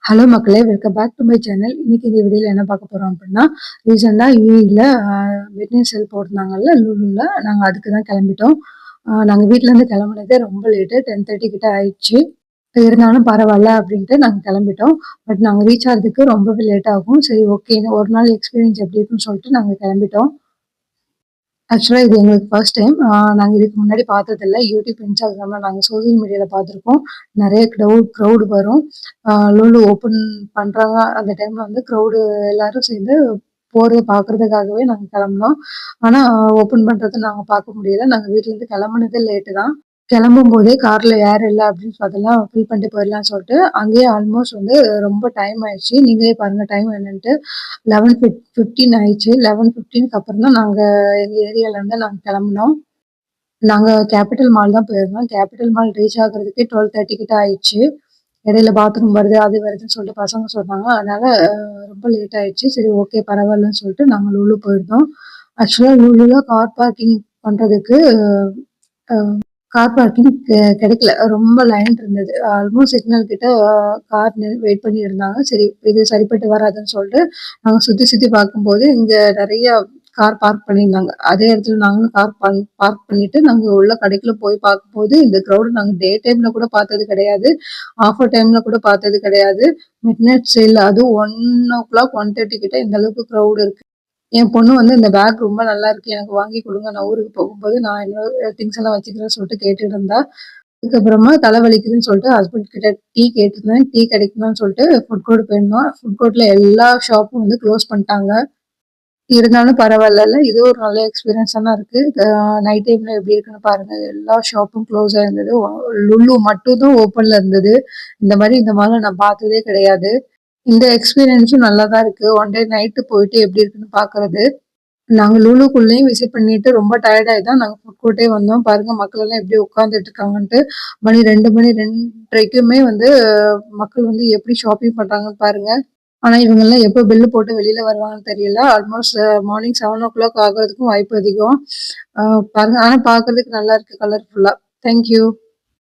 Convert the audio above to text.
Hello மக்களே! Welcome back to my channel. இன்னைக்கு இந்த வீடியோல என்ன பார்க்க போறோம் அப்டின்னா, ரீசென்ட்டா யூஏஇல வெட்னரி சேல் போட்டிருந்தாங்கல்ல லூலுல, நாங்க அதுக்கு தான் கிளம்பிட்டோம். நாங்க வீட்லருந்து கிளம்புனதே ரொம்ப லேட்டு 10:30 கிட்ட ஆயிடுச்சு. இருந்தாலும் பரவால்ல அப்டின்ட்டு நாங்க கிளம்பிட்டோம். பட் நாங்க ரீச் ஆகுறதுக்கு ரொம்பவே லேட் ஆகும். சரி ஓகே ஒரு நாள் எக்ஸ்பீரியன்ஸ் எப்டி இருக்குன்னு சொல்லிட்டு நாங்க கிளம்பிட்டோம். ஆக்சுவலா இது எங்களுக்கு ஃபர்ஸ்ட் டைம். நாங்க இதுக்கு முன்னாடி பார்த்ததில்ல. யூடியூப், இன்ஸ்டாகிராம்ல நாங்க சோசியல் மீடியால பார்த்துருக்கோம். நெறைய க்ரவுட் வரும். லூலு ஓப்பன் பண்றாங்க அந்த டைம்ல வந்து எல்லாரும் சேர்ந்து போறத பார்க்கறதுக்காகவே நாங்க கிளம்புனோம். ஆனா ஓப்பன் பண்றத நாங்க பார்க்க முடியல. நாங்க வீட்லருந்து கிளம்புனதே லேட்டு தான். கிளம்பும்போதே கார்ல ஏர் இல்ல அப்படின்னு அதெல்லாம் ஃபில் பண்ணிட்டு போயிடலாம்னு சொல்லிட்டு, அங்கேயே ஆல்மோஸ்ட் வந்து ரொம்ப டைம் ஆயிடுச்சு. நீங்களே பாருங்க டைம் என்னன்ட்டு. 11:15 ஆயிடுச்சு. 11:15க்கு அப்புறம் தான் நாங்க எங்க ஏரியால இருந்து நாங்க கிளம்புனோம். நாங்க கேப்பிட்டல் மால் தான் போயிருந்தோம். கேப்பிட்டல் மால் ரீச் ஆகுறதுக்கே 12:30 கிட்ட ஆயிடுச்சு. இடையில பாத்ரூம் வருது, அது வருதுன்னு சொல்லிட்டு பசங்க சொன்னாங்க. அதனால ரொம்ப லேட் ஆயிடுச்சு. சரி ஓகே பரவாயில்லன்னு சொல்லிட்டு நாங்க லூலு போயிருந்தோம். ஆக்சுவலா லூலுல கார் பார்க்கிங் பண்றதுக்கு அ கார் பார்க்கிங் கிடைக்கல. ரொம்ப லைன் இருந்தது. ஆல்மோஸ்ட் சிக்னல் கிட்ட கார் வெயிட் பண்ணி இருந்தாங்க. சரி இது சரிப்பட்டு வராதுன்னு சொல்லிட்டு, நாங்க சுத்தி சுத்தி பார்க்கும்போது, இங்க நெறைய கார் பார்க் பண்ணியிருந்தாங்க. அதே இடத்துல நாங்களும் கார் பார்க் பண்ணிட்டு, நாங்க உள்ள கடைக்குள்ள போய் பார்க்கும்போது, இந்த கிரவுட் நாங்க டே டைம்ல கூட பார்த்தது கிடையாது. ஆஃபர் டைம்ல கூட பார்த்தது கிடையாது. மிட் நைட் சேல் அதுவும் 1:00, 1:30 கிட்ட இந்த அளவுக்கு கிரவுட் இருக்கு. என் பொண்ணு வந்து இந்த பேக் ரொம்ப நல்லா இருக்கு. எனக்கு வாங்கி குடுங்க. நான் ஊருக்கு போகும்போது நான் என்னோட திங்ஸ் எல்லாம் வச்சுக்கிறேன்னு சொல்லிட்டு கேட்டுட்டு இருந்தா. அதுக்கப்புறமா தலை வலிக்குதுன்னு சொல்லிட்டு ஹஸ்பண்ட் கிட்ட டீ கேட்டிருந்தேன். டீ கிடைக்குமான்னு சொல்லிட்டு ஃபுட் கோர்ட் போயிருந்தோம். ஃபுட் கோர்ட்ல எல்லா ஷாப்பும் வந்து க்ளோஸ் பண்ணிட்டாங்க. இருந்தாலும் பரவாயில்லல்ல. இது ஒரு நல்ல எக்ஸ்பீரியன்ஸா தான் இருக்கு. நைட் டைம்ல எப்படி இருக்குன்னு பாருங்க. எல்லா ஷாப்பும் க்ளோஸா இருந்தது. லுலு மட்டும் தான் ஓப்பன்ல இருந்தது. இந்த மாரி இந்த மால்ல நான் பார்த்ததே கிடையாது. இந்த எக்ஸ்பீரியன்ஸும் நல்லா தான் இருக்கு. ஒன் டே நைட்டு போயிட்டு எப்படி இருக்குன்னு பார்க்கறது. நாங்க லூலுக்குள்ளேயும் விசிட் பண்ணிட்டு ரொம்ப டயர்ட் ஆயி தான் நாங்க ஃபுட் கோர்ட்டே வந்தோம். பாருங்க மக்கள் எல்லாம் எப்படி உட்கார்ந்துட்டு இருக்காங்கன்ட்டு. மணி 2 மணி 2:30க்குமே வந்து மக்கள் வந்து எப்படி ஷாப்பிங் பண்றாங்கன்னு பாருங்க. ஆனா இவங்கலாம் எப்போ பில் போட்டு வெளியில வருவாங்கன்னு தெரியல. ஆல்மோஸ்ட் மார்னிங் 7:00 ஆகுறதுக்கும் வாய்ப்பு அதிகம். அ பாருங்க ஆனா பார்க்கறதுக்கு நல்லா இருக்கு கலர்ஃபுல்லா. Thank you.